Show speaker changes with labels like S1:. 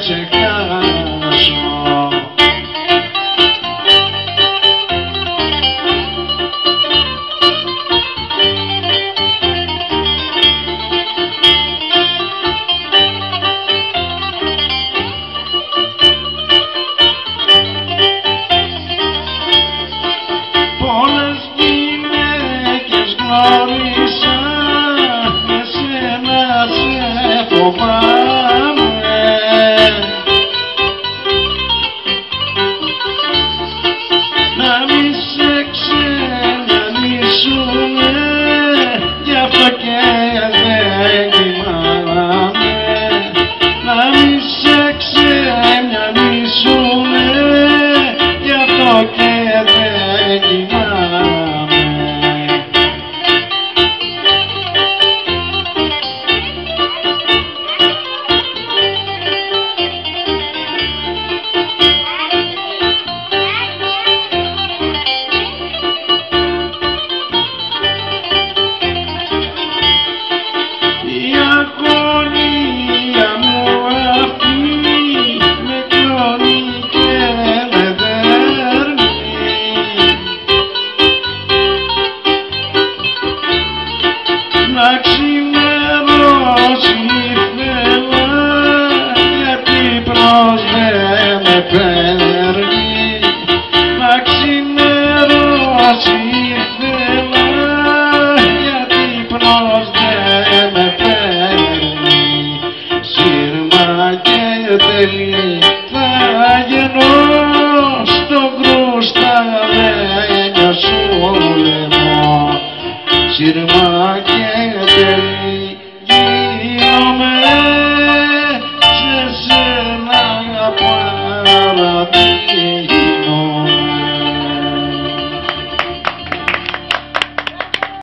S1: ξεχάσω. Πολλές γυναίκες γνώρισα, εσένα σε φοβάμαι. Να μη σε ξενανίσουνε, γι' αυτό και δεν κοιμάμαι. Να μη σε ξενανίσουνε, γι' αυτό και δεν κοιμάμαι. Η αγωνία μου αυτή με κλώνει και με δέρνει. Να ξημερώσει ήθελα, γιατί προς δεν με παίρνει. Να ξημερώσει ήθελα, γιατί προς δεν με παίρνει. Σύρμα και τελεί θα γεννώ, στο κρουσταλένιο σου λαιμό. Σύρμα και τελεί